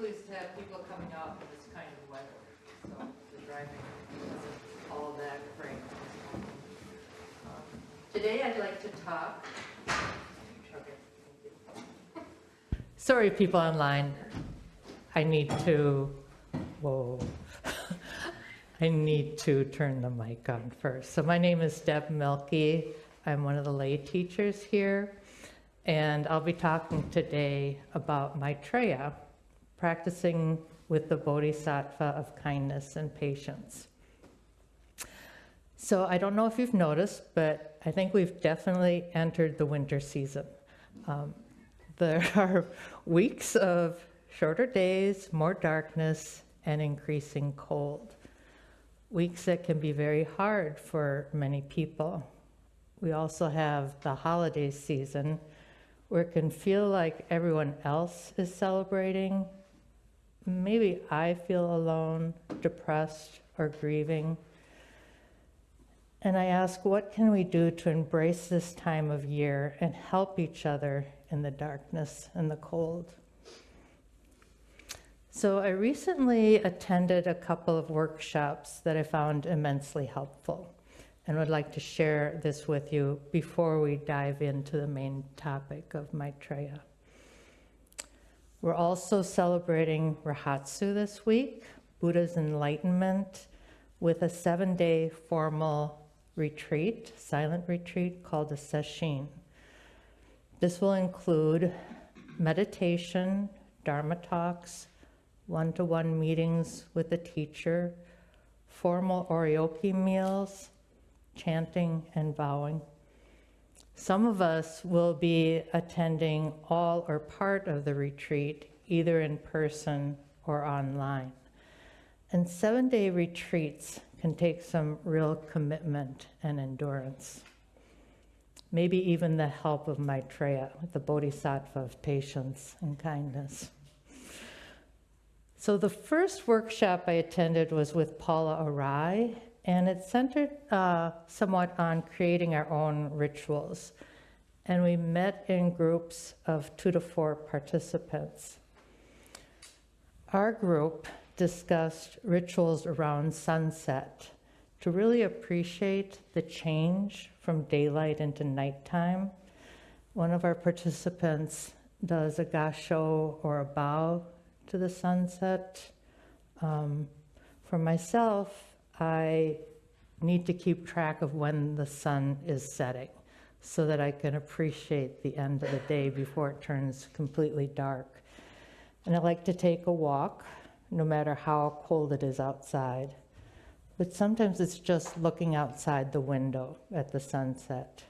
pleased to have people coming out in this kind of weather. So the driving isn't all that great. Today I'd like to talk. Okay, thank you. Sorry, people online. I need to. Whoa. I need to turn the mic on first. So my name is Deb Mielke. I'm one of the lay teachers here, and I'll be talking today about Maitreya, practicing with the Bodhisattva of kindness and patience. So I don't know if you've noticed, but I think we've definitely entered the winter season. There are weeks of shorter days, more darkness, and increasing cold. Weeks that can be very hard for many people. We also have the holiday season where it can feel like everyone else is celebrating. Maybe I feel alone, depressed, or grieving. And I ask, what can we do to embrace this time of year and help each other in the darkness and the cold? So I recently attended a couple of workshops that I found immensely helpful and would like to share this with you before we dive into the main topic of Maitreya. We're also celebrating Rahatsu this week, Buddha's enlightenment, with a 7-day formal retreat, silent retreat called a sesshin. This will include meditation, Dharma talks, one-to-one meetings with the teacher, formal oryoki meals, chanting and vowing. Some of us will be attending all or part of the retreat, either in person or online. And 7-day retreats can take some real commitment and endurance. Maybe even the help of Maitreya, the Bodhisattva of patience and kindness. So the first workshop I attended was with Paula Arai, and it centered somewhat on creating our own rituals. And we met in groups of 2 to 4 participants. Our group discussed rituals around sunset to really appreciate the change from daylight into nighttime. One of our participants does a gasho or a bow to the sunset. For myself, I need to keep track of when the sun is setting so that I can appreciate the end of the day before it turns completely dark. And I like to take a walk, no matter how cold it is outside. But sometimes it's just looking outside the window at the sunset,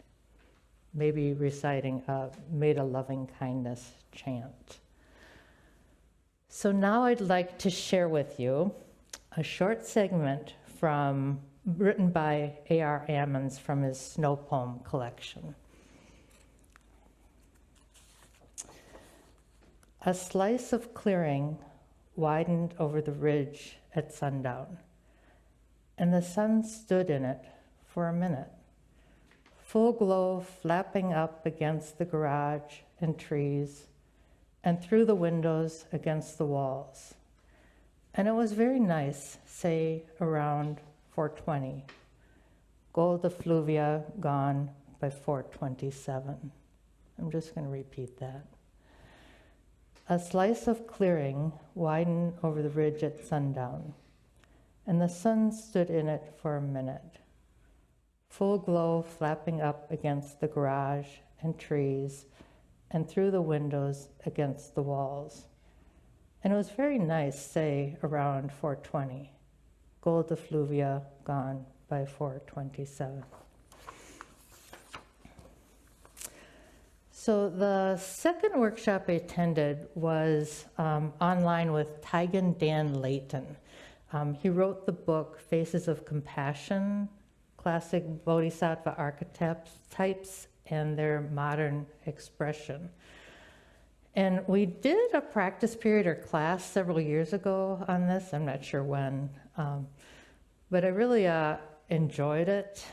maybe reciting a "Made a Loving Kindness" chant. So now I'd like to share with you a short segment written by A.R. Ammons from his Snow Poem collection. A slice of clearing widened over the ridge at sundown, and the sun stood in it for a minute, full glow flapping up against the garage and trees, and through the windows against the walls. And it was very nice, say around 4:20. Gold effluvia gone by 4:27. I'm just going to repeat that. A slice of clearing widened over the ridge at sundown, and the sun stood in it for a minute, full glow flapping up against the garage and trees, and through the windows against the walls. And it was very nice, say around 4:20. Gold effluvia gone by 4:27. So the second workshop I attended was online with Taigen Dan Layton. He wrote the book Faces of Compassion, Classic Bodhisattva Archetypes and Their Modern Expression. And we did a practice period or class several years ago on this. I'm not sure when, but I really enjoyed it.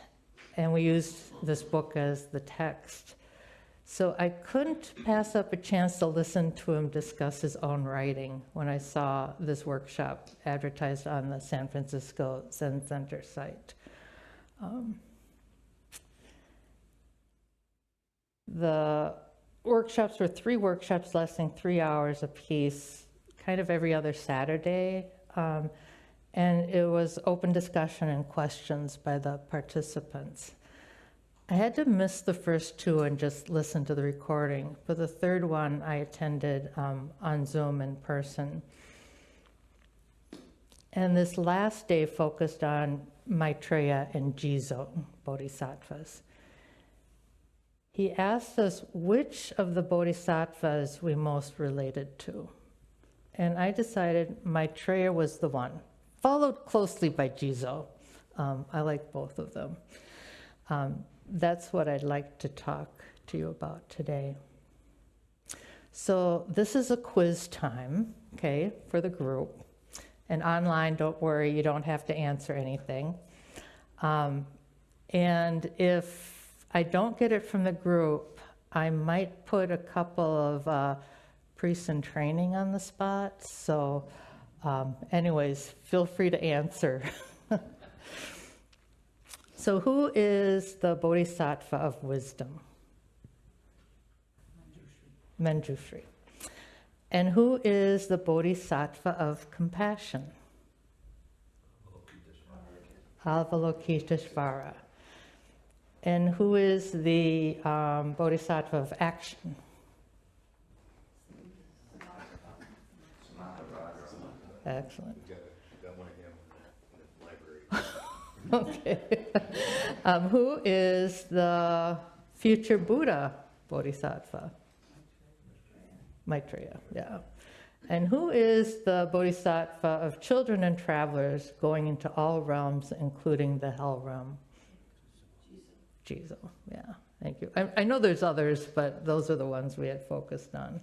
And we used this book as the text. So I couldn't pass up a chance to listen to him discuss his own writing when I saw this workshop advertised on the San Francisco Zen Center site. The workshops were 3 workshops lasting 3 hours apiece, kind of every other Saturday. And it was open discussion and questions by the participants. I had to miss the first 2 and just listen to the recording, but the third one I attended on Zoom in person. And this last day focused on Maitreya and Jizo Bodhisattvas. He asked us which of the Bodhisattvas we most related to. And I decided Maitreya was the one, followed closely by Jizo. I like both of them. That's what I'd like to talk to you about today. So this is a quiz time, okay, for the group. And online, don't worry, you don't have to answer anything. And if I don't get it from the group, I might put a couple of priests in training on the spot. So anyways, feel free to answer. So who is the Bodhisattva of wisdom? Manjushri. And who is the Bodhisattva of compassion? Avalokiteshvara. And who is the Bodhisattva of action? Excellent. Got one of him in the library. Okay. Who is the future Buddha Bodhisattva? Maitreya, yeah. And who is the Bodhisattva of children and travelers going into all realms, including the hell realm? Jizo, yeah, thank you. I know there's others, but those are the ones we had focused on.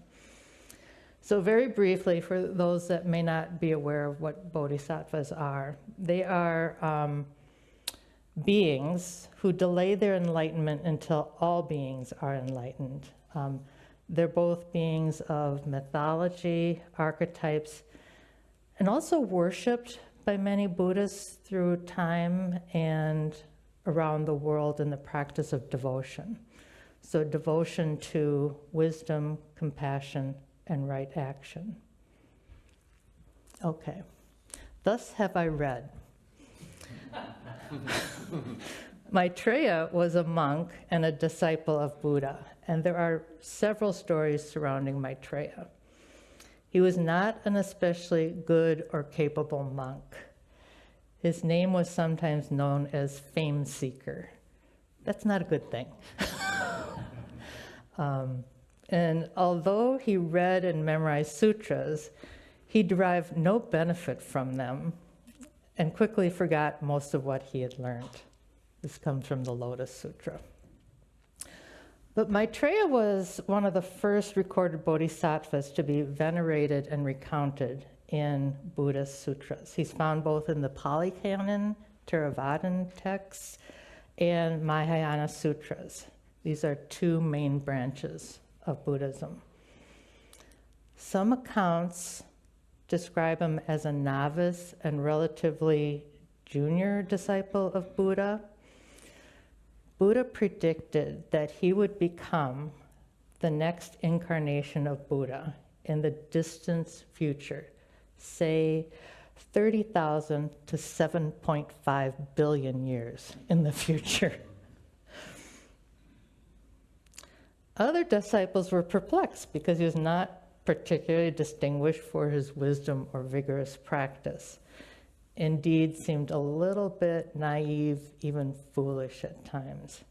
So very briefly, for those that may not be aware of what bodhisattvas are, they are beings who delay their enlightenment until all beings are enlightened. They're both beings of mythology, archetypes, and also worshipped by many Buddhists through time and around the world in the practice of devotion. So devotion to wisdom, compassion, and right action. Okay. Thus have I read. Maitreya was a monk and a disciple of Buddha, and there are several stories surrounding Maitreya. He was not an especially good or capable monk. His name was sometimes known as fame seeker. That's not a good thing. And although he read and memorized sutras, he derived no benefit from them and quickly forgot most of what he had learned. This comes from the Lotus Sutra. But Maitreya was one of the first recorded bodhisattvas to be venerated and recounted in Buddhist sutras. He's found both in the Pali Canon, Theravadan texts, and Mahayana sutras. These are 2 main branches of Buddhism. Some accounts describe him as a novice and relatively junior disciple of Buddha. Buddha predicted that he would become the next incarnation of Buddha in the distant future, say 30,000 to 7.5 billion years in the future. Other disciples were perplexed because he was not particularly distinguished for his wisdom or vigorous practice. Indeed, seemed a little bit naive, even foolish at times.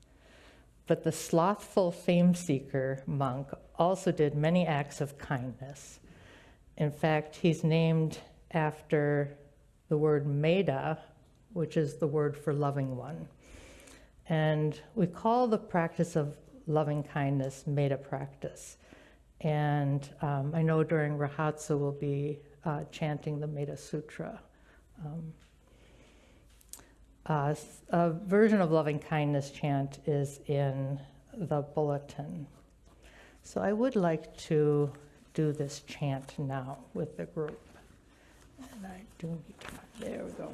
But the slothful fame seeker monk also did many acts of kindness. In fact, he's named after the word Metta, which is the word for loving one. And we call the practice of loving kindness Metta practice. And I know during Rahatsa we'll be chanting the Metta Sutra. A version of loving kindness chant is in the bulletin. So I would like to do this chant now with the group. And I do need to find, there we go.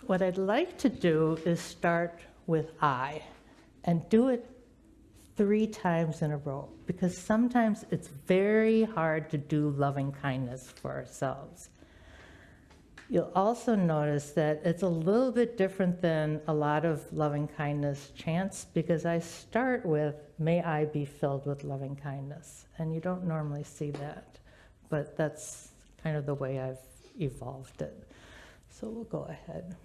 What I'd like to do is start with I and do it 3 times in a row, because sometimes it's very hard to do loving kindness for ourselves. You'll also notice that it's a little bit different than a lot of loving kindness chants, because I start with, may I be filled with loving kindness. And you don't normally see that, but that's kind of the way I've evolved it. So we'll go ahead.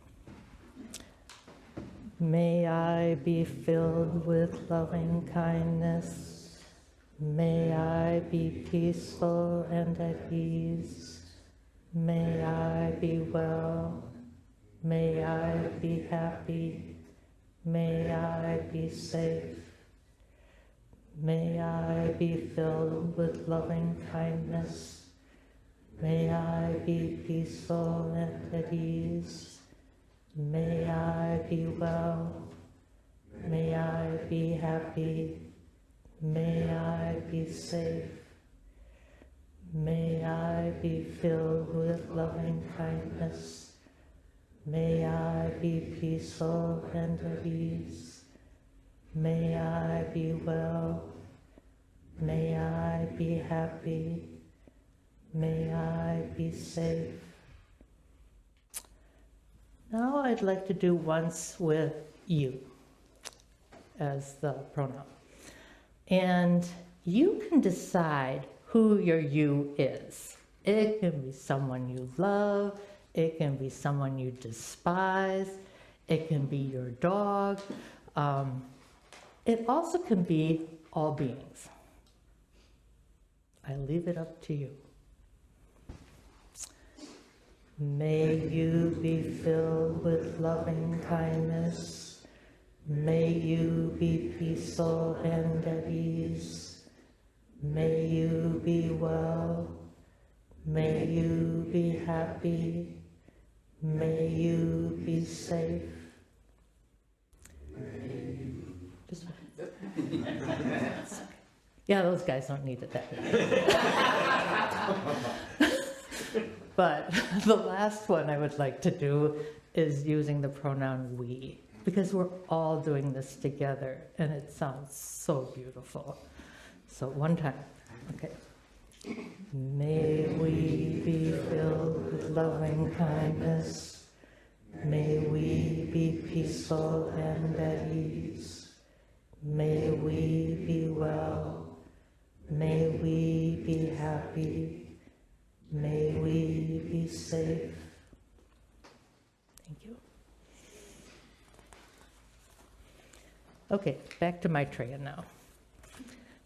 May I be filled with loving kindness. May I be peaceful and at ease. May I be well. May I be happy. May I be safe. May I be filled with loving kindness. May I be peaceful and at ease. May I be well. May I be happy. May I be safe. May I be filled with loving kindness. May I be peaceful and at ease. May I be well. May I be happy. May I be safe. Now I'd like to do once with you as the pronoun. And you can decide who your you is. It can be someone you love. It can be someone you despise. It can be your dog. It also can be all beings. I leave it up to you. May you be filled with loving kindness. May you be peaceful and at ease. May you be well. May you be happy. May you be safe. Just yeah, those guys don't need it that way. But the last one I would like to do is using the pronoun we, because we're all doing this together and it sounds so beautiful. So one time, okay. May we be filled with loving kindness. May we be peaceful and at ease. May we be well. May we be happy. May we be safe. Thank you. Okay, back to Maitreya now.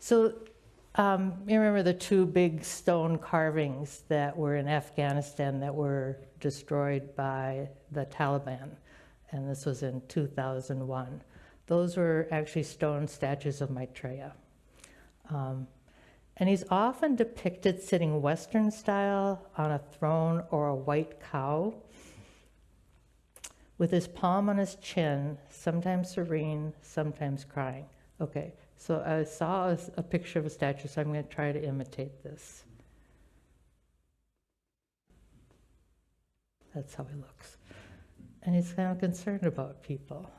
So you remember the 2 big stone carvings that were in Afghanistan that were destroyed by the Taliban, and this was in 2001. Those were actually stone statues of Maitreya. And he's often depicted sitting Western style on a throne or a white cow with his palm on his chin, sometimes serene, sometimes crying. Okay, so I saw a picture of a statue, so I'm going to try to imitate this. That's how he looks. And he's kind of concerned about people.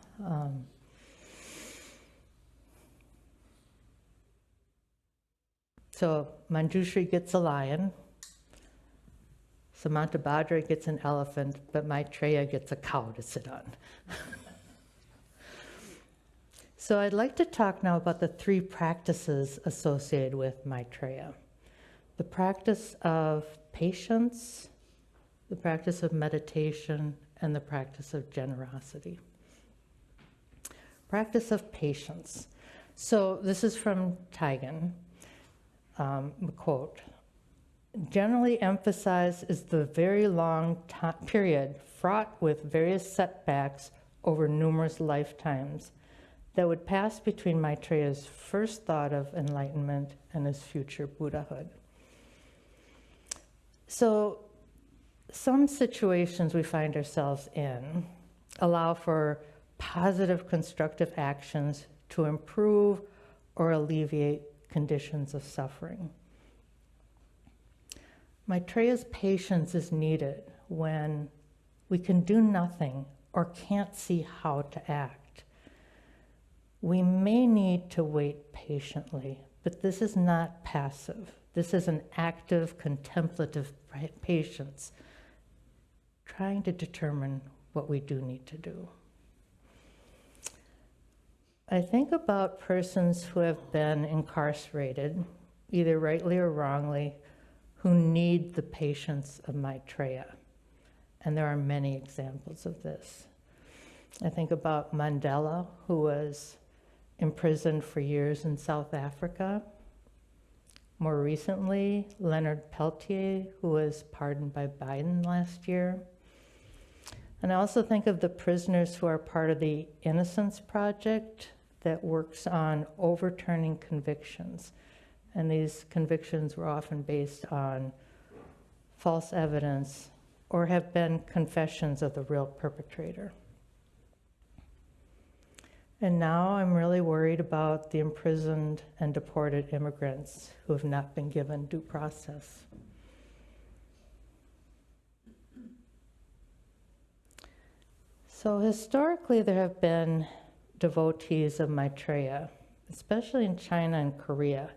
So Manjushri gets a lion, Samantabhadra gets an elephant, but Maitreya gets a cow to sit on. So I'd like to talk now about the 3 practices associated with Maitreya. The practice of patience, the practice of meditation, and the practice of generosity. Practice of patience. So this is from Taigen. Quote, generally emphasized is the very long period fraught with various setbacks over numerous lifetimes that would pass between Maitreya's first thought of enlightenment and his future Buddhahood. So some situations we find ourselves in allow for positive constructive actions to improve or alleviate conditions of suffering. Maitreya's patience is needed when we can do nothing or can't see how to act. We may need to wait patiently, but this is not passive. This is an active, contemplative patience, trying to determine what we do need to do. I think about persons who have been incarcerated, either rightly or wrongly, who need the patience of Maitreya. And there are many examples of this. I think about Mandela, who was imprisoned for years in South Africa. More recently, Leonard Peltier, who was pardoned by Biden last year. And I also think of the prisoners who are part of the Innocence Project that works on overturning convictions. And these convictions were often based on false evidence or have been confessions of the real perpetrator. And now I'm really worried about the imprisoned and deported immigrants who have not been given due process. So historically, there have been devotees of Maitreya, especially in China and Korea,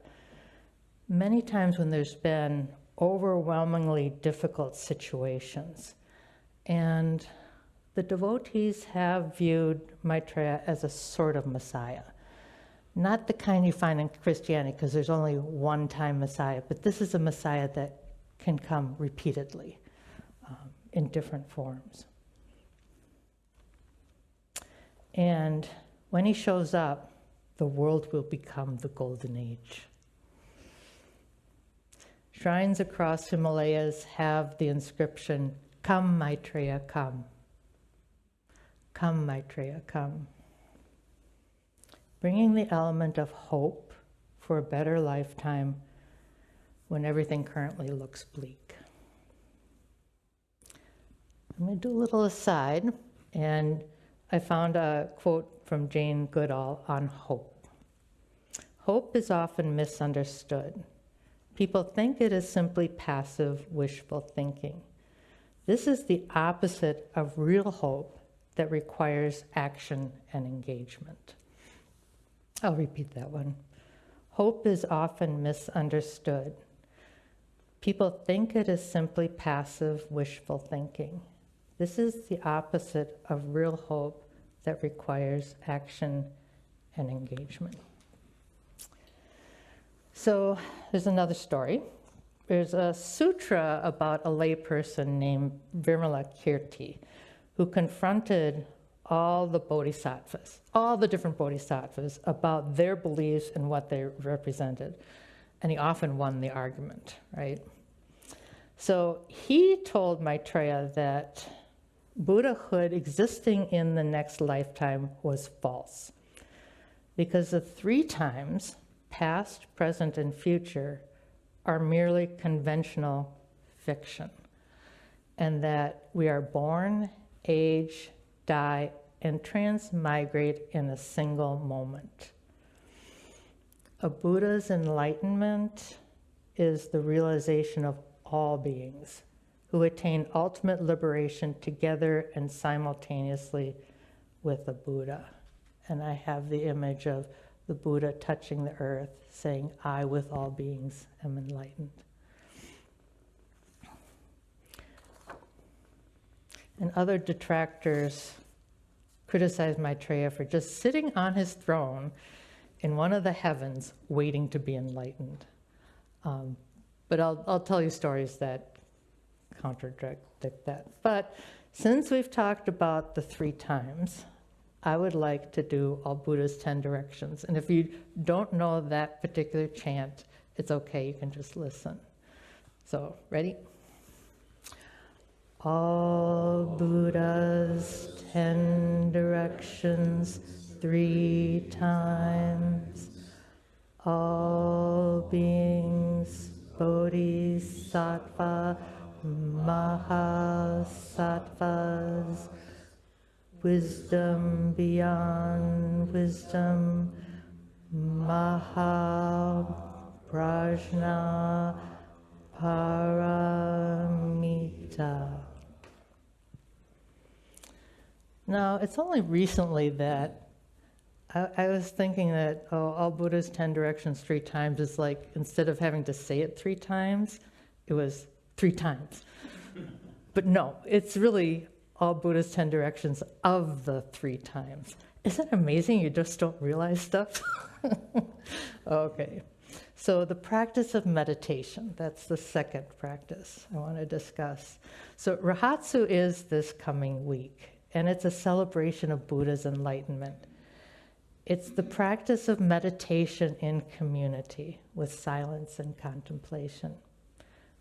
many times when there's been overwhelmingly difficult situations. And the devotees have viewed Maitreya as a sort of Messiah. Not the kind you find in Christianity, because there's only one time Messiah, but this is a Messiah that can come repeatedly in different forms. And when he shows up, the world will become the golden age. Shrines across Himalayas have the inscription, "Come, Maitreya, come. Come, Maitreya, come." Bringing the element of hope for a better lifetime when everything currently looks bleak. I'm going to do a little aside, and I found a quote from Jane Goodall on hope. Hope is often misunderstood. People think it is simply passive, wishful thinking. This is the opposite of real hope that requires action and engagement. I'll repeat that one. Hope is often misunderstood. People think it is simply passive, wishful thinking. This is the opposite of real hope that requires action and engagement. So there's another story. There's a sutra about a layperson named Kirti, who confronted all the bodhisattvas, all the different bodhisattvas, about their beliefs and what they represented. And he often won the argument, right? So he told Maitreya that Buddhahood existing in the next lifetime was false, because the 3 times, past, present, and future, are merely conventional fiction, and that we are born, age, die, and transmigrate in a single moment. A Buddha's enlightenment is the realization of all beings who attain ultimate liberation together and simultaneously with the Buddha. And I have the image of the Buddha touching the earth, saying, "I with all beings am enlightened." And other detractors criticize Maitreya for just sitting on his throne in one of the heavens waiting to be enlightened. But I'll tell you stories that contradict that. But since we've talked about the 3 times, I would like to do all Buddha's 10 directions. And if you don't know that particular chant, it's okay, you can just listen. So, ready? All Buddha's 10 directions 3 times. All beings Bodhisattva, Mahasattvas, wisdom beyond wisdom, Mahaprajna Paramita. Now, it's only recently that I was thinking that, all Buddha's 10 directions 3 times is like, instead of having to say it 3 times, it was 3 times. But no, it's really all Buddha's 10 directions of the 3 times. Isn't it amazing? You just don't realize stuff. Okay. So the practice of meditation, that's the second practice I want to discuss. So Rahatsu is this coming week, and it's a celebration of Buddha's enlightenment. It's the practice of meditation in community with silence and contemplation,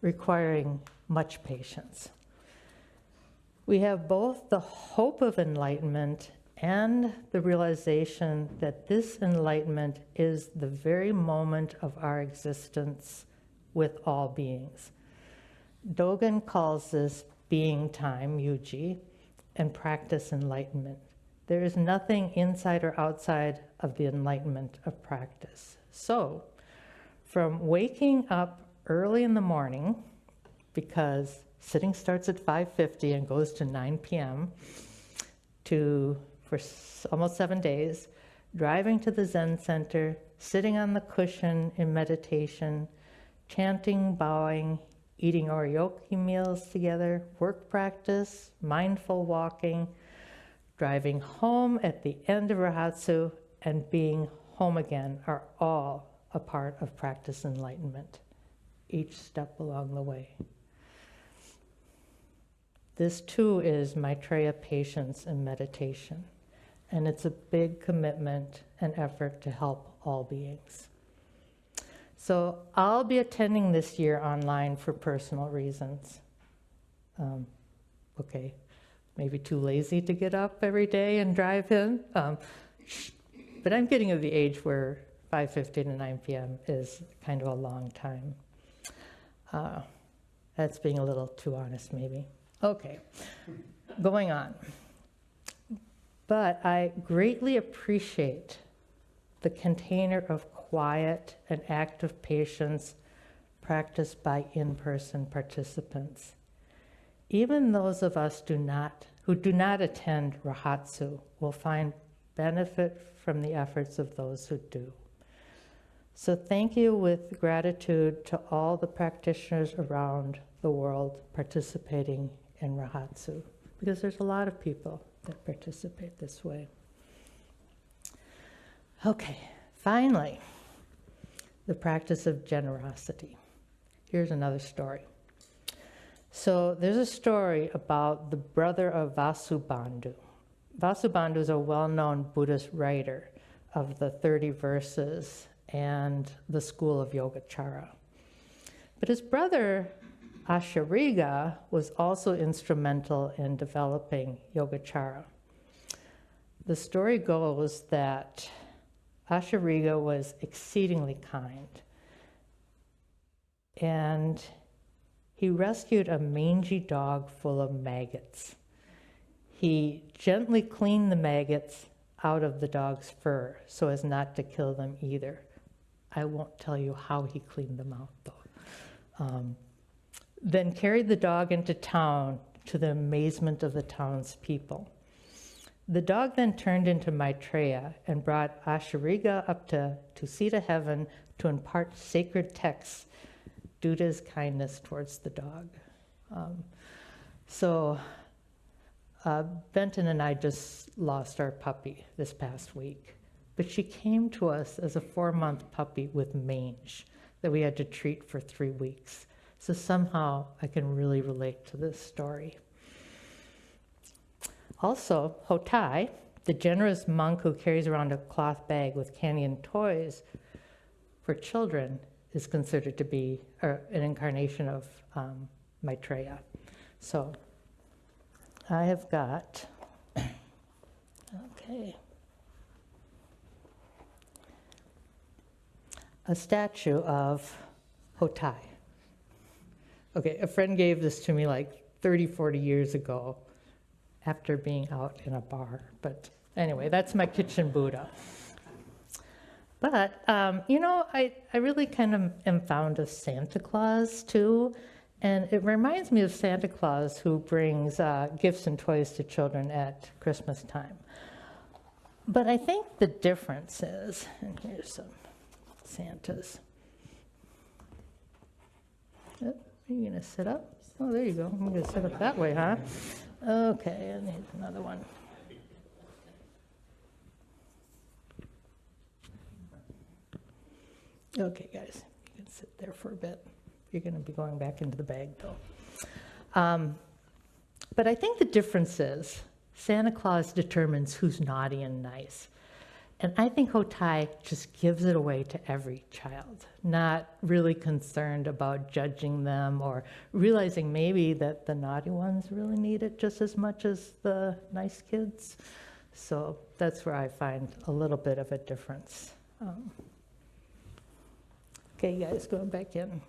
requiring much patience. We have both the hope of enlightenment and the realization that this enlightenment is the very moment of our existence with all beings. Dogen calls this being time, yuji, and practice enlightenment. There is nothing inside or outside of the enlightenment of practice. So, from waking up early in the morning, because sitting starts at 5:50 and goes to 9 p.m., for almost 7 days, driving to the Zen center, sitting on the cushion in meditation, chanting, bowing, eating oryoki meals together, work practice, mindful walking, driving home at the end of Rahatsu, and being home again are all a part of practice enlightenment, each step along the way. This too is Maitreya patience and meditation, and it's a big commitment and effort to help all beings. So I'll be attending this year online for personal reasons. Okay, maybe too lazy to get up every day and drive in, but I'm getting of the age where 5:50 to 9 p.m. is kind of a long time. That's being a little too honest, maybe. Okay, going on. But I greatly appreciate the container of quiet and active patience practiced by in-person participants. Even those of us who do not attend Rahatsu will find benefit from the efforts of those who do. So thank you with gratitude to all the practitioners around the world participating in Rahatsu, because there's a lot of people that participate this way. Okay, finally, the practice of generosity. Here's another story. So there's a story about the brother of Vasubandhu. Vasubandhu is a well-known Buddhist writer of the 30 verses and the school of Yogacara. But his brother Ashariga was also instrumental in developing Yogacara. The story goes that Ashariga was exceedingly kind, and he rescued a mangy dog full of maggots. He gently cleaned the maggots out of the dog's fur so as not to kill them either. I won't tell you how he cleaned them out, though. Then carried the dog into town to the amazement of the townspeople. The dog then turned into Maitreya and brought Ashariga up to Tusita heaven to impart sacred texts due to his kindness towards the dog. Benton and I just lost our puppy this past week, but she came to us as a 4-month puppy with mange that we had to treat for 3 weeks. So somehow I can really relate to this story. Also, Hotai, the generous monk who carries around a cloth bag with candy and toys for children, is considered to be an incarnation of Maitreya. So I have got, a statue of Hotai. Okay, a friend gave this to me like 30, 40 years ago after being out in a bar. But anyway, that's my kitchen Buddha. But, I really kind of am fond of Santa Claus too. And it reminds me of Santa Claus who brings gifts and toys to children at Christmas time. But I think the difference is, and here's some Santas. Oh, are you gonna sit up? Oh, there you go. I'm gonna sit up that way, huh? Okay, and here's another one. Okay, guys, you can sit there for a bit. You're going to be going back into the bag, though. But I think the difference is Santa Claus determines who's naughty and nice. And I think Hotai just gives it away to every child, not really concerned about judging them or realizing maybe that the naughty ones really need it just as much as the nice kids. So that's where I find a little bit of a difference. Okay, guys, going back in.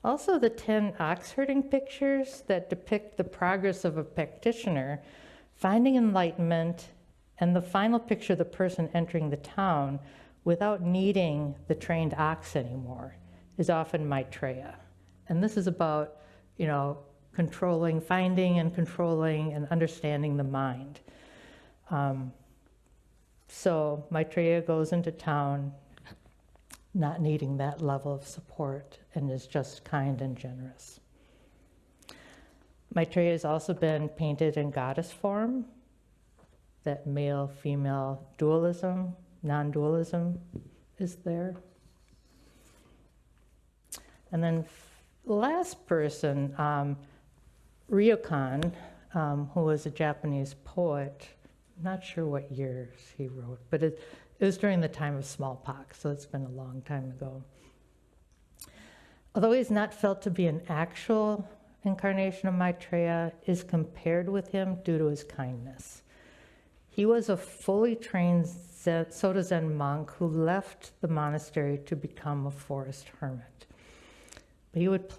Also, the 10 ox herding pictures that depict the progress of a practitioner finding enlightenment, and the final picture of the person entering the town without needing the trained ox anymore is often Maitreya. And this is about, controlling, finding and controlling and understanding the mind. So Maitreya goes into town not needing that level of support and is just kind and generous. Maitreya has also been painted in goddess form, that male-female dualism, non-dualism is there. And then the last person, Ryokan, who was a Japanese poet. Not sure what years he wrote, but it was during the time of smallpox, so it's been a long time ago. Although he's not felt to be an actual incarnation of Maitreya, is compared with him due to his kindness. He was a fully trained Soto Zen monk who left the monastery to become a forest hermit. But he would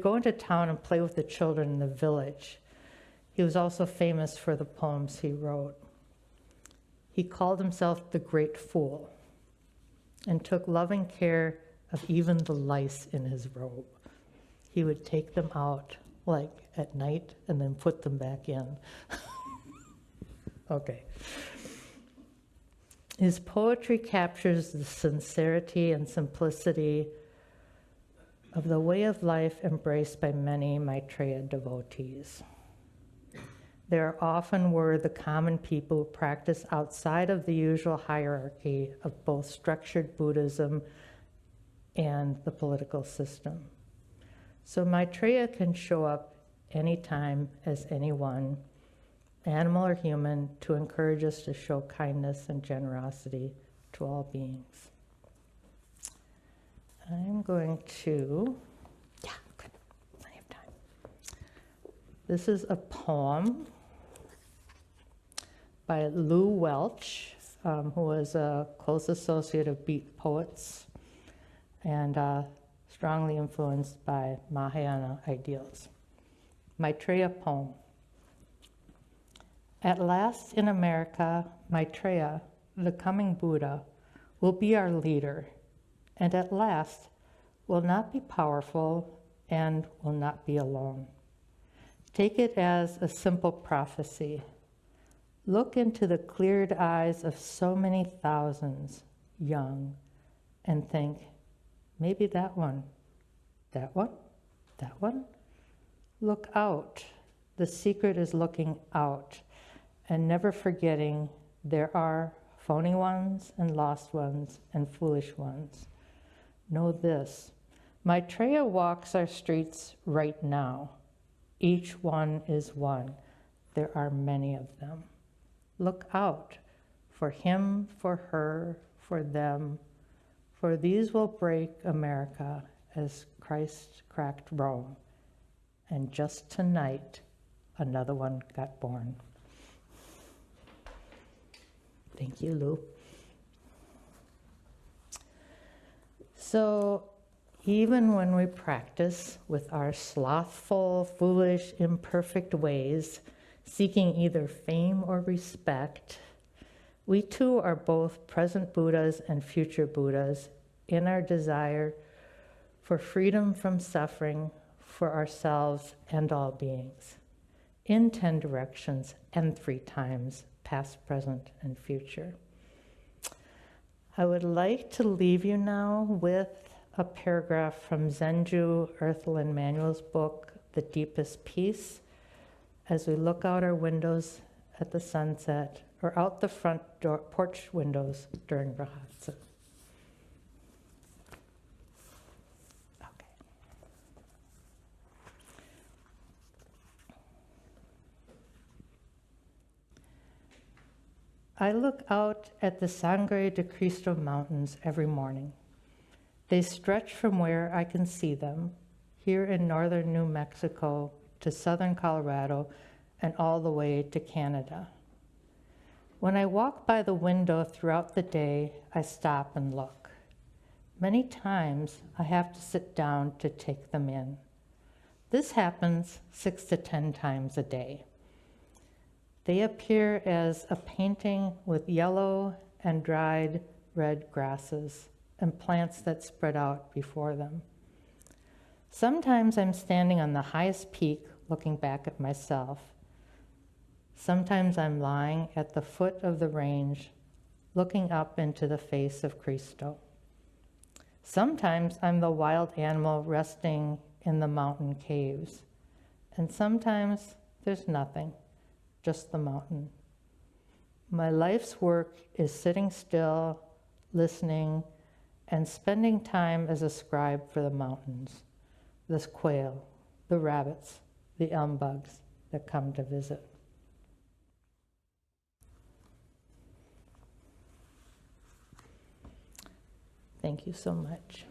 go into town and play with the children in the village. He was also famous for the poems he wrote. He called himself the Great Fool and took loving care of even the lice in his robe. He would take them out like at night and then put them back in. Okay. His poetry captures the sincerity and simplicity of the way of life embraced by many Maitreya devotees. There often were the common people who practice outside of the usual hierarchy of both structured Buddhism and the political system. So Maitreya can show up anytime as anyone, animal or human, to encourage us to show kindness and generosity to all beings. I'm going to, good, plenty of time. This is a poem by Lou Welch, who was a close associate of beat poets and strongly influenced by Mahayana ideals. Maitreya poem. At last in America, Maitreya, the coming Buddha, will be our leader, and at last will not be powerful and will not be alone. Take it as a simple prophecy. Look into the cleared eyes of so many thousands, young, and think, maybe that one, that one, that one. Look out. The secret is looking out and never forgetting there are phony ones and lost ones and foolish ones. Know this, Maitreya walks our streets right now. Each one is one. There are many of them. Look out for him, for her, for them, for these will break America as Christ cracked Rome. And just tonight, another one got born. Thank you, Lou. So even when we practice with our slothful, foolish, imperfect ways, seeking either fame or respect, we too are both present Buddhas and future Buddhas in our desire for freedom from suffering for ourselves and all beings, in 10 directions and 3 times, past, present, and future. I would like to leave you now with a paragraph from Zenju Earthlyn Manuel's book, The Deepest Peace, as we look out our windows at the sunset, or out the front door, porch windows during Rahatsa. Okay. I look out at the Sangre de Cristo Mountains every morning. They stretch from where I can see them, here in northern New Mexico to southern Colorado and all the way to Canada. When I walk by the window throughout the day, I stop and look. Many times I have to sit down to take them in. This happens 6 to 10 times a day. They appear as a painting with yellow and dried red grasses and plants that spread out before them. Sometimes I'm standing on the highest peak looking back at myself. Sometimes I'm lying at the foot of the range, looking up into the face of Cristo. Sometimes I'm the wild animal resting in the mountain caves. And sometimes there's nothing, just the mountain. My life's work is sitting still, listening, and spending time as a scribe for the mountains, the quail, the rabbits, the elm bugs that come to visit. Thank you so much.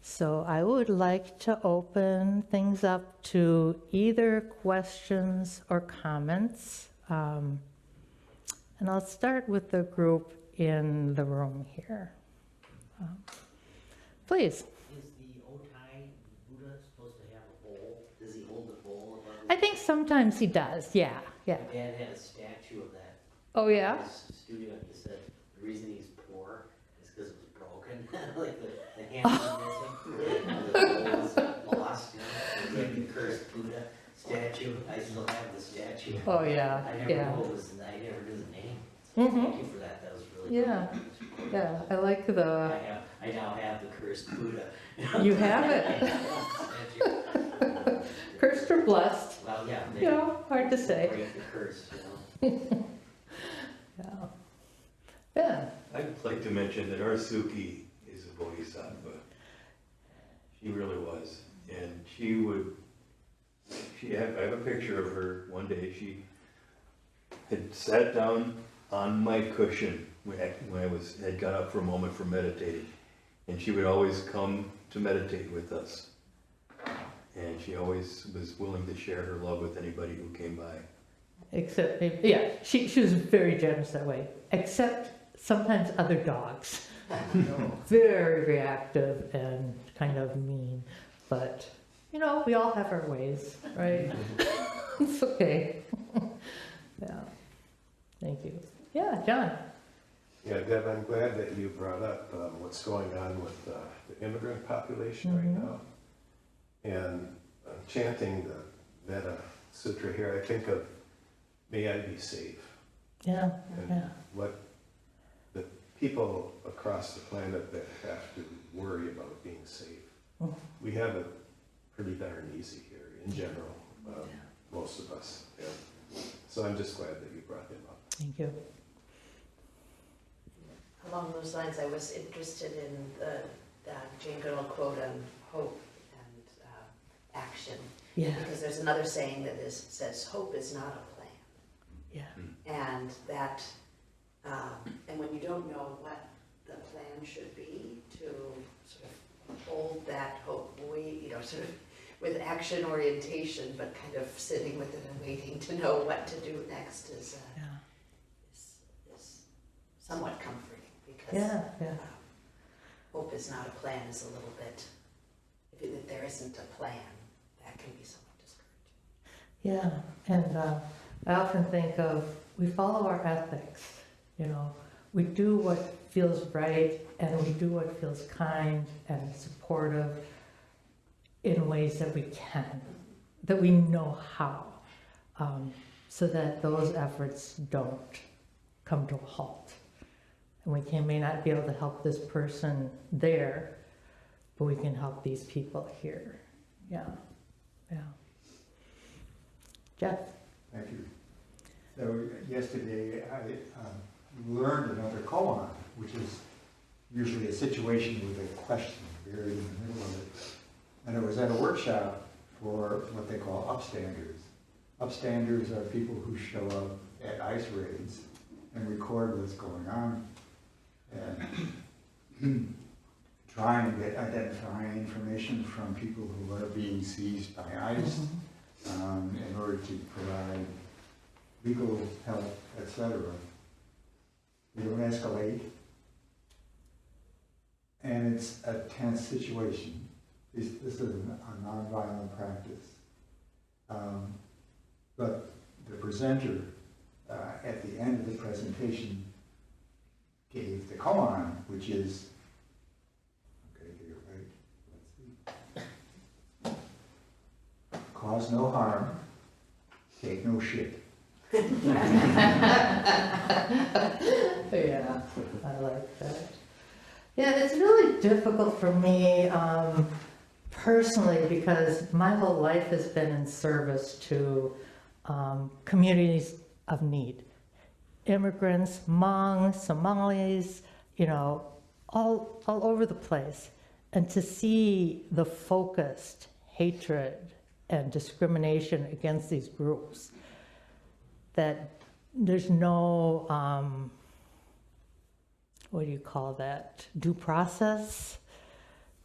So I would like to open things up to either questions or comments. And I'll start with the group in the room here. Please. Is the Otai Buddha supposed to have a bowl? Does he hold the bowl above his I think sometimes he does, yeah. My dad had a statue of that. Oh, yeah? In his studio, he said the reason he's poor is because it was broken. Like the handle missing. The bowl was lost, you know. Like the cursed Buddha statue. I still have the statue. Oh, yeah, I never yeah. know what was, I never knew the name. Mhm. Thank you for that. That was really Yeah. cool. Yeah, I like the, I now have the cursed Buddha. you have it. Statue. Cursed or blessed, Well, yeah. you know, hard to say. Break the curse, you know. Yeah. Ben? I'd like to mention that our Suki is a Bodhisattva. She really was. And I have a picture of her one day. She had sat down on my cushion when I had got up for a moment for meditating. And she would always come to meditate with us. And she always was willing to share her love with anybody who came by. Except, yeah, she was very generous that way, except sometimes other dogs. Very reactive and kind of mean. But, you know, we all have our ways, right? It's okay. Yeah. Thank you. Yeah, John. Yeah, Deb, I'm glad that you brought up what's going on with the immigrant population right now. And chanting the Veda Sutra here, I think of, may I be safe. Yeah, And yeah. what the people across the planet that have to worry about being safe. Mhm. We have it pretty darn easy here in general, most of us. Yeah. So I'm just glad that you brought him up. Thank you. Along those lines, I was interested in the Jane Goodall quote on hope and action. Yeah, Because there's another saying that says, hope is not a plan. yeah. And that, and when you don't know what the plan should be, to sort of hold that hope, sort of with action orientation, but kind of sitting with it and waiting to know what to do next is somewhat comforting, because Yeah, yeah. hope is not a plan is a little bit, if there isn't a plan, that can be somewhat discouraging. Yeah, and I often think of, we follow our ethics, you know, we do what feels right and we do what feels kind and supportive in ways that we can, that we know how, so that those efforts don't come to a halt. And we may not be able to help this person there, but we can help these people here. Yeah, yeah. Jeff? Thank you. So yesterday I learned another koan, which is usually a situation with a question buried in the middle of it. And it was at a workshop for what they call upstanders. Upstanders are people who show up at ice raids and record what's going on and try and identify information from people who are being seized by ice. In order to provide legal help, etc. We don't escalate, and it's a tense situation. This is a nonviolent practice. But the presenter, at the end of the presentation, gave the koan, which is, okay, get it right, let's see. Cause no harm, take no shit. Yeah, I like that. Yeah, it's really difficult for me personally because my whole life has been in service to communities of need. Immigrants, Hmong, Somalis, you know, all over the place. And to see the focused hatred and discrimination against these groups, that there's no, what do you call that, due process.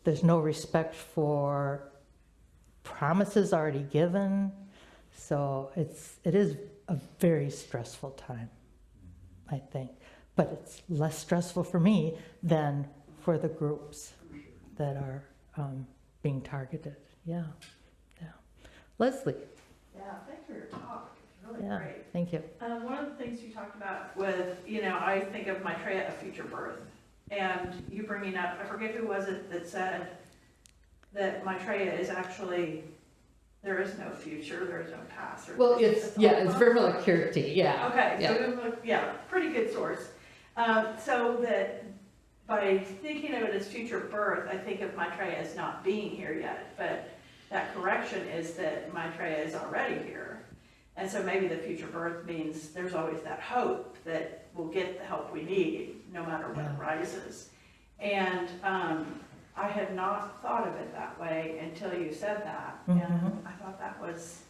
There's no respect for promises already given. So it is a very stressful time, I think. But it's less stressful for me than for the groups that are being targeted. Yeah. Leslie. Yeah, thanks for your talk. It's really Yeah, great. thank you. One of the things you talked about with, I think of Maitreya, a future birth. And you bringing up, I forget who was it that said that Maitreya is actually, there is no future, there is no past. Well, it's Vermila Kirti, yeah. Okay, Yeah. so pretty good source. So that by thinking of it as future birth, I think of Maitreya as not being here yet, but that correction is that Maitreya is already here. And so maybe the future birth means there's always that hope that we'll get the help we need, no matter what arises. And I had not thought of it that way until you said that. And I thought that was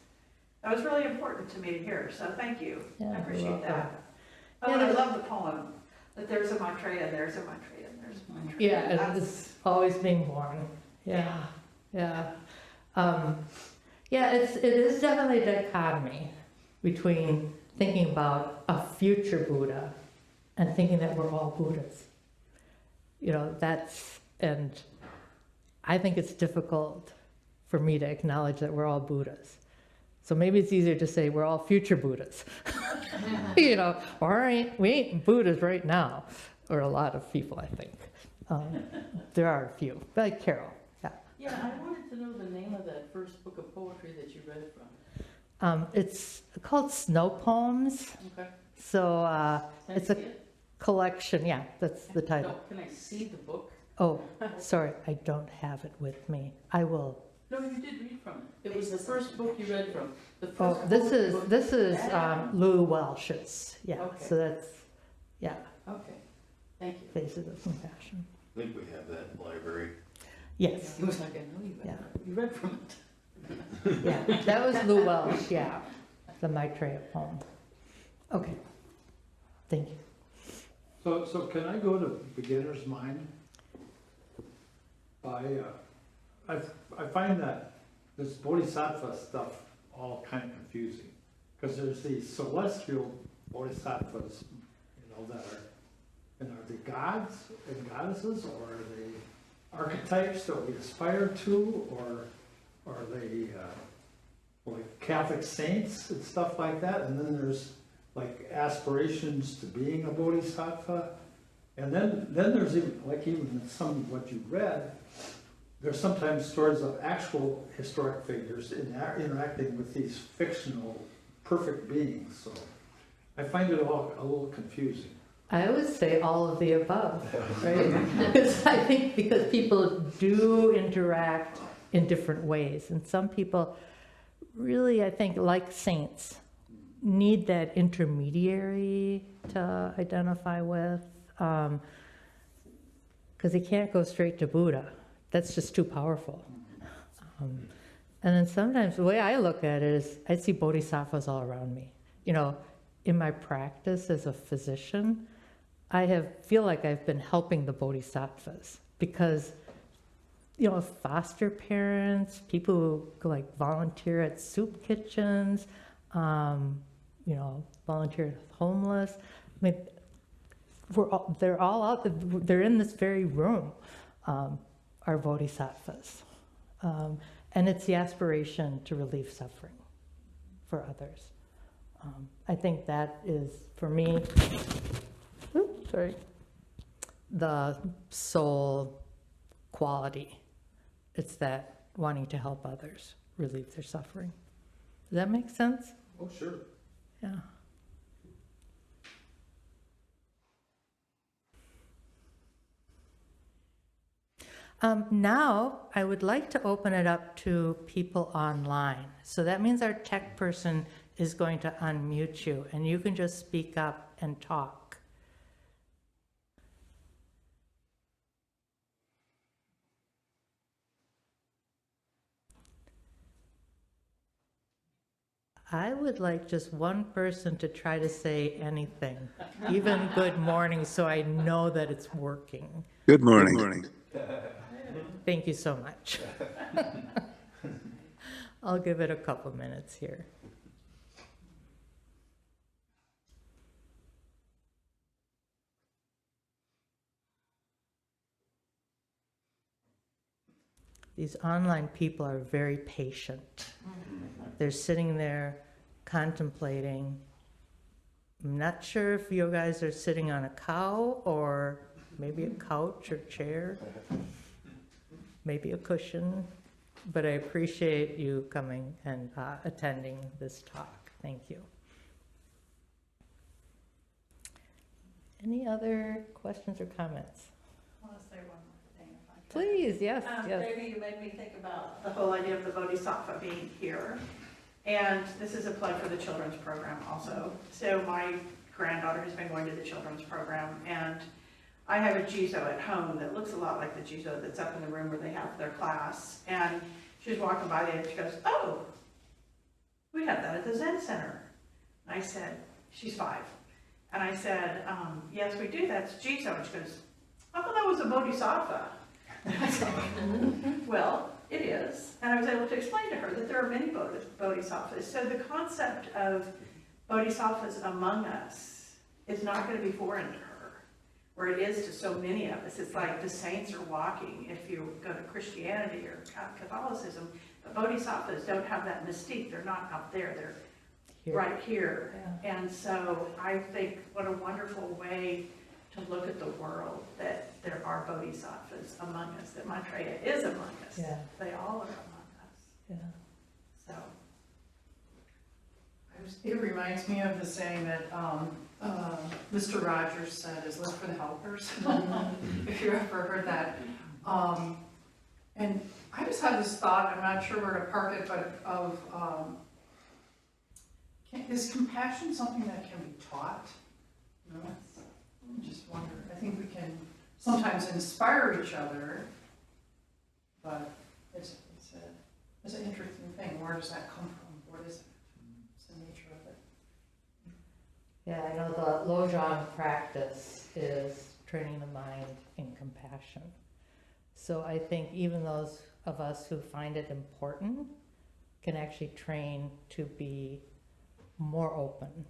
really important to me to hear, so thank you. Yeah, I appreciate you're that. welcome. Oh, and I love the poem, that there's a Maitreya, there's a Maitreya, there's a Maitreya. Yeah, and it's always being born. Yeah. It is definitely a dichotomy between thinking about a future Buddha and thinking that we're all Buddhas. And I think it's difficult for me to acknowledge that we're all Buddhas. So maybe it's easier to say we're all future Buddhas. All right, we ain't Buddhas right now, or a lot of people, I think. There are a few, like Carol. Yeah, I wanted to know the name of that first book of poetry that you read from. It's called Snow Poems. Okay. So Can it's I a see it? collection. Yeah, that's the title. No, can I see the book? Oh, sorry, I don't have it with me. I will. No, you did read from it. It was the first book you read from. The first Oh, this book. is Lou Welsh's. Yeah. Okay. So that's Okay, thank you. Faces of Compassion. I think we have that in the library. Yes. He was like, I know you read Yeah. it. You read from it. Yeah, that was Lou Welsh. Yeah, the Maitreya poem. Okay. Thank you. So can I go to beginner's mind? I find that this Bodhisattva stuff all kind of confusing, because there's these celestial Bodhisattvas, that are they gods and goddesses, or are they archetypes that we aspire to, or are they like Catholic saints and stuff like that, and then there's like aspirations to being a bodhisattva. And then there's even some of what you read, there's sometimes stories of actual historic figures interacting with these fictional perfect beings. So I find it all a little confusing. I would say all of the above, right? Because I think because people do interact in different ways, and some people really, I think, like saints, need that intermediary to identify with, because they can't go straight to Buddha. That's just too powerful. And then sometimes the way I look at it is I see bodhisattvas all around me. You know, in my practice as a physician, I feel like I've been helping the bodhisattvas because, you know, foster parents, people who like volunteer at soup kitchens, you know, volunteer with homeless. I mean, they're all out, they're in this very room, are bodhisattvas. And it's the aspiration to relieve suffering for others. I think that is, for me, the soul quality. It's that wanting to help others relieve their suffering. Does that make sense? Oh, sure. Yeah. Now, I would like to open it up to people online. So that means our tech person is going to unmute you, and you can just speak up and talk. I would like just one person to try to say anything, even good morning, so I know that it's working. Good morning. Thank you so much. I'll give it a couple minutes here. These online people are very patient. They're sitting there contemplating. I'm not sure if you guys are sitting on a cow or maybe a couch or chair, maybe a cushion, but I appreciate you coming and attending this talk. Thank you. Any other questions or comments? I want to say one more thing if I can. Please, yes, yes. Maybe you made me think about the whole idea of the Bodhisattva being here. And this is a plug for the children's program also. So my granddaughter has been going to the children's program, and I have a Jizo at home that looks a lot like the Jizo that's up in the room where they have their class. And she was walking by there and she goes, "Oh, we have that at the Zen Center." And I said, she's 5. And I said, "Yes, we do, that's Jizo." And she goes, "I thought that was a Bodhisattva." And I said, "Well, it is." And I was able to explain to her that there are many bodhisattvas. So the concept of bodhisattvas among us is not going to be foreign to her, where it is to so many of us. It's like the saints are walking if you go to Christianity or Catholicism. But bodhisattvas don't have that mystique. They're not up there. They're right here. Yeah. And so I think what a wonderful way to look at the world, that there are bodhisattvas among us, that Maitreya is among us. Yeah. They all are among us. Yeah. So. It reminds me of the saying that Mr. Rogers said, is look for the helpers, if you ever heard that. And I just had this thought, I'm not sure where to park it, but of, is compassion something that can be taught? You know, I just wonder. I think we can sometimes inspire each other, but it's an interesting thing. Where does that come from? What is it? What's the nature of it? Yeah, I know the Lojong practice is training the mind in compassion. So I think even those of us who find it important can actually train to be more open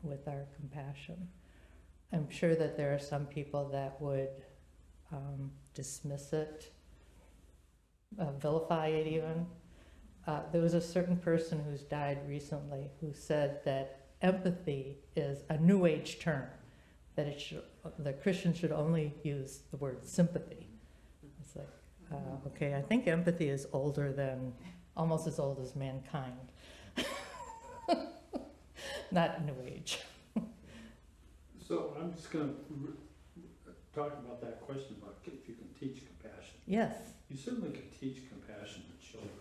with our compassion. I'm sure that there are some people that would dismiss it, vilify it even. there was a certain person who's died recently who said that empathy is a new age term, that the Christians should only use the word sympathy. It's like, okay, I think empathy is almost as old as mankind. Not new age. So I'm just gonna talk about that question about if you can teach compassion. Yes. You certainly can teach compassion to children.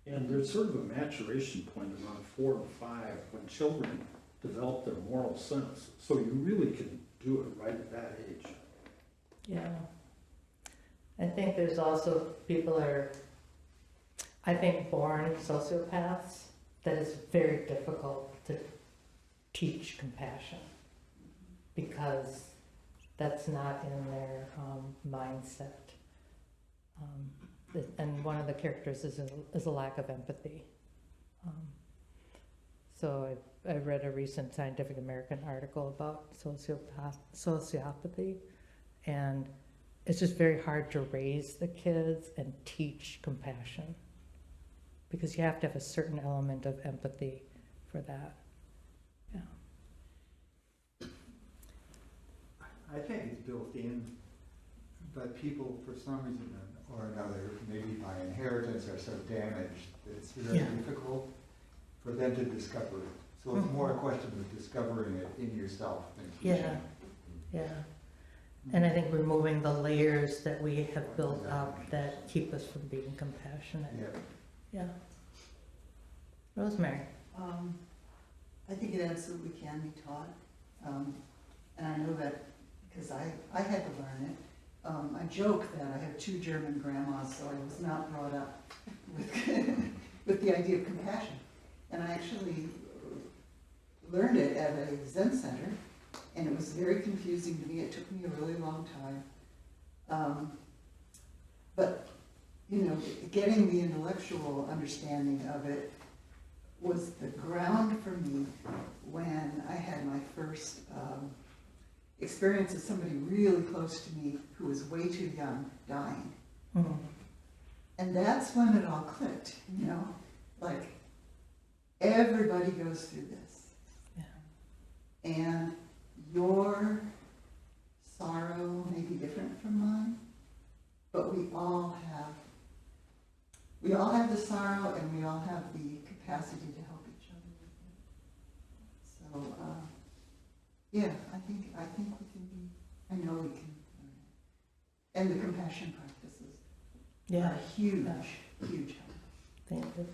And there's sort of a maturation point around 4 and 5 when children develop their moral sense. So you really can do it right at that age. Yeah. I think there's also people I think born sociopaths, that it's very difficult to teach compassion because that's not in their mindset. And one of the characters is a lack of empathy. So I read a recent Scientific American article about sociopathy, and it's just very hard to raise the kids and teach compassion because you have to have a certain element of empathy for that. Yeah. I think it's built in, but people, for some reason or another, maybe by inheritance, are so damaged that it's very difficult for them to discover it. So it's more a question of discovering it in yourself than teaching it. Yeah. And I think removing the layers that we have built up that keep us from being compassionate. Yeah. Rosemary. I think it absolutely can be taught. And I know that because I had to learn it. I joke that I have 2 German grandmas, so I was not brought up with the idea of compassion. And I actually learned it at a Zen center, and it was very confusing to me. It took me a really long time. But, you know, getting the intellectual understanding of it was the ground for me when I had my first experience of somebody really close to me who was way too young, dying. Mm-hmm. And that's when it all clicked, you know, like everybody goes through this. Yeah. And your sorrow may be different from mine, but we all have the sorrow, and we all have the capacity to help each other with it. So, yeah, I think we can be, I know we can learn it. And the compassion practices are huge help. Thank you.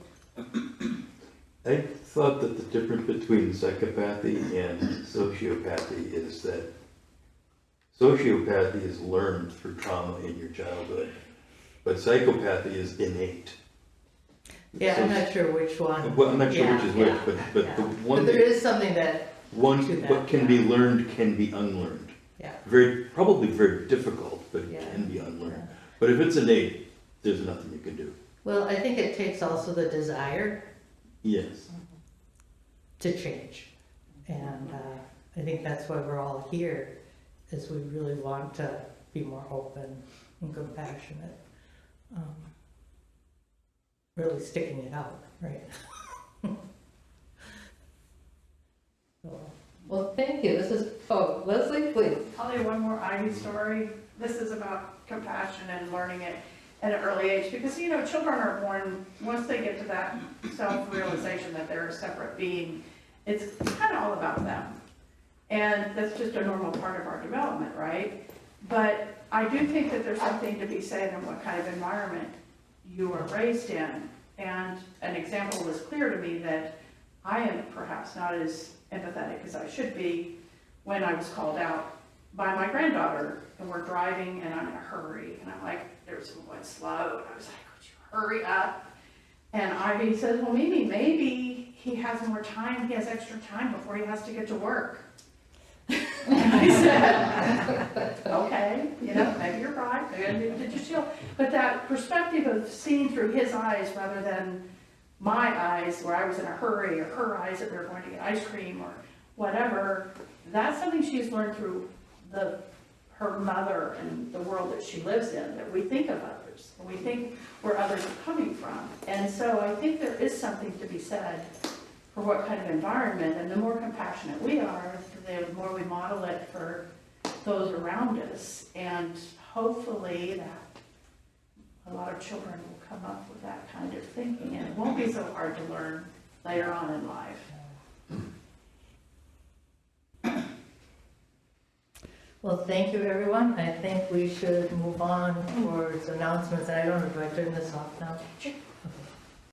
I thought that the difference between psychopathy and sociopathy is that sociopathy is learned through trauma in your childhood, but psychopathy is innate. Yeah, I'm not sure which one. Well, I'm not sure which is which, but the one but there is something that. What can be learned can be unlearned. Yeah. Probably very difficult, but it can be unlearned. Yeah. But if it's innate, there's nothing you can do. Well, I think it takes also the desire. Yes. To change. And I think that's why we're all here, is we really want to be more open and compassionate. Really sticking it out, right? Well, thank you. Leslie, please. I'll do one more Ivy story. This is about compassion and learning it at an early age, because, you know, children are born, once they get to that self-realization that they're a separate being, it's kind of all about them. And that's just a normal part of our development, right? But I do think that there's something to be said in what kind of environment you are raised in. And an example was clear to me that I am perhaps not as empathetic as I should be when I was called out by my granddaughter, and we're driving and I'm in a hurry, and I'm like, there's someone slow, and I was like, would you hurry up? And Ivy says, well, maybe he has more time, he has extra time before he has to get to work. And I said, okay, you know, maybe you're right, maybe I need to just chill. But that perspective of seeing through his eyes rather than my eyes, where I was in a hurry, or her eyes that we were going to get ice cream or whatever, that's something she's learned through her mother and the world that she lives in, that we think of others. others. And we think where others are coming from. And so I think there is something to be said for what kind of environment, and the more compassionate we are, the more we model it for those around us. And hopefully that a lot of children will come up with that kind of thinking, and it won't be so hard to learn later on in life. Well, thank you, everyone. I think we should move on towards announcements. And I don't know, do I turn this off now? Sure.